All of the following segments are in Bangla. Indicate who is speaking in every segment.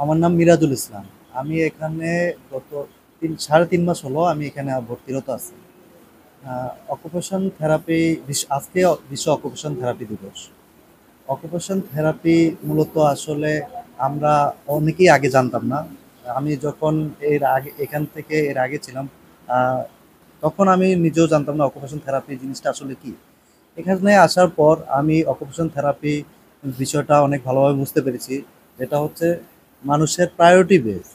Speaker 1: আমার নাম মিরাজুল ইসলাম। আমি এখানে গত 3.5 মাস হলো আমি এখানে ভর্তিরত আছি। অকুপেশন থেরাপি আজকে বিশ্ব অকুপেশন থেরাপি দিবস। অকুপেশন থেরাপি মূলত আসলে আমরা অনেকেই আগে জানতাম না। আমি যখন এর আগে এখান থেকে এর আগে ছিলাম, আহ, তখন আমি নিজেও জানতাম না অকুপেশন থেরাপি জিনিসটা আসলে কি। এখানে আসার পর আমি অকুপেশন থেরাপি বিষয়টা অনেক ভালোভাবে বুঝতে পেরেছি। যেটা হচ্ছে মানুষের প্রায়োরিটি বেস।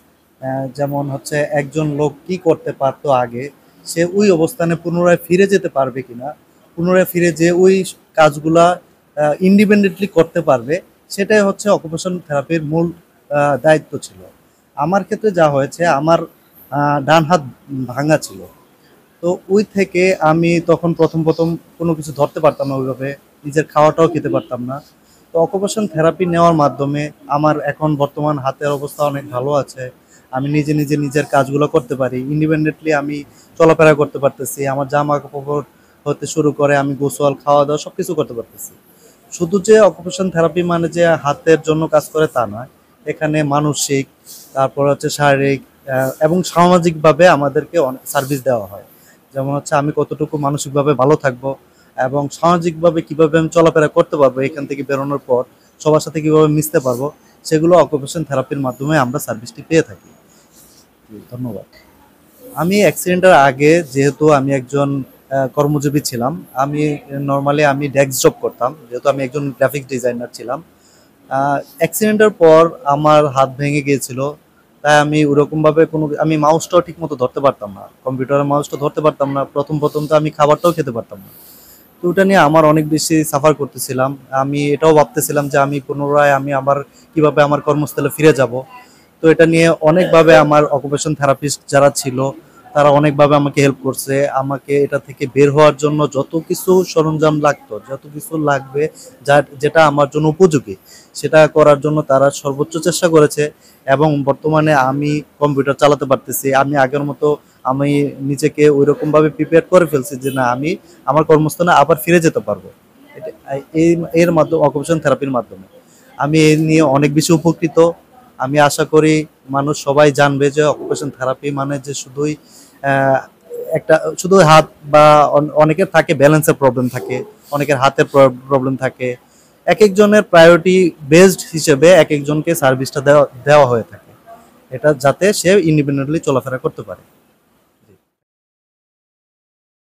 Speaker 1: যেমন হচ্ছে একজন লোক কি করতে পারতো আগে, সে ওই অবস্থানে পুনরায় ফিরে যেতে পারবে কিনা, পুনরায় ফিরে যে ওই কাজগুলা ইন্ডিপেন্ডেন্টলি করতে পারবে, সেটাই হচ্ছে অকুপেশন থেরাপির মূল দায়িত্ব ছিল। আমার ক্ষেত্রে যা হয়েছে, আমার ডান হাত ভাঙা ছিল। তো ওই থেকে আমি তখন প্রথম কোনো কিছু ধরতে পারতাম না ওইভাবে, নিজের খাওয়াটাও খেতে পারতাম না। তো অকুপেশন থেরাপি নেওয়ার মাধ্যমে আমার এখন বর্তমান হাতের অবস্থা অনেক ভালো আছে। আমি নিজের কাজগুলো করতে পারি ইন্ডিপেন্ডেন্টলি, আমি চলাফেরা করতে পারতেছি, আমার জামা কাপড় হতে শুরু করে আমি গোসল খাওয়া দাওয়া সব কিছু করতে পারতেছি। শুধু যে অকুপেশন থেরাপি মানে যে হাতের জন্য কাজ করে তা নয়, এখানে মানসিক, তারপর হচ্ছে শারীরিক এবং সামাজিকভাবে আমাদেরকে অনেক সার্ভিস দেওয়া হয়। যেমন হচ্ছে আমি কতটুকু মানসিকভাবে ভালো থাকবো এবং সামাজিকভাবে কিভাবে আমি চলাফেরা করতে পারবো, এখান থেকে বেরোনোর পর সবার সাথে কিভাবে মিশতে পারবো, সেগুলো অকুপেশন থেরাপির মাধ্যমে আমরা সার্ভিসটি পেয়ে থাকি। ধন্যবাদ। আমি অ্যাক্সিডেন্টের আগে যেহেতু আমি একজন কর্মজীবী ছিলাম, আমি নর্মালি আমি ডেস্ক জব করতাম, যেহেতু আমি একজন গ্রাফিক্স ডিজাইনার ছিলাম। অ্যাক্সিডেন্টের পর আমার হাত ভেঙে গিয়েছিল। তাই আমি ওরকমভাবে আমি মাউসটাও ঠিক মতো ধরতে পারতাম না, কম্পিউটারের মাউসটা ধরতে পারতাম না। প্রথম তো আমি খাবারটাও খেতে পারতাম না। তো ওটা নিয়ে আমার অনেক বেশি সাফার করতেছিলাম। আমি এটাও ভাবতেছিলাম যে আমি পুনরায় আমি আবার কিভাবে আমার কর্মস্থলে ফিরে যাব। তো এটা নিয়ে অনেকভাবে আমার অকুপেশন থেরাপিস্ট যারা ছিল, তারা অনেকভাবে আমাকে হেল্প করছে। আমাকে এটা থেকে বের হওয়ার জন্য যত কিছু সরঞ্জাম লাগতো, যত কিছু লাগবে, যেটা আমার জন্য উপযোগী, সেটা করার জন্য তারা সর্বোচ্চ চেষ্টা করেছে। এবং বর্তমানে আমি কম্পিউটার চালাতে পারতেছি। আমি আগের মতো আমি নিজেকে ওইরকমভাবে প্রিপেয়ার করে ফেলছি যে না, আমি আমার কর্মস্থানে আবার ফিরে যেতে পারবো। এই এর মাধ্যমে অকুপেশন থেরাপির মাধ্যমে আমি এই নিয়ে অনেক বেশি উপকৃত। আমি আশা করি মানুষ সবাই জানবে যে অকুপেশন থেরাপি মানে যে শুধুই আহ, একটা শুধু হাত বা অনেকের থাকে ব্যালেন্সের প্রবলেম থাকে, অনেকের হাতের প্রবলেম থাকে। এক একজনের প্রায়োরিটি বেসড হিসেবে এক একজনকে সার্ভিসটা দেওয়া দেওয়া হয়ে থাকে, এটা যাতে সে ইন্ডিপেন্ডেন্টলি চলাফেরা করতে পারে।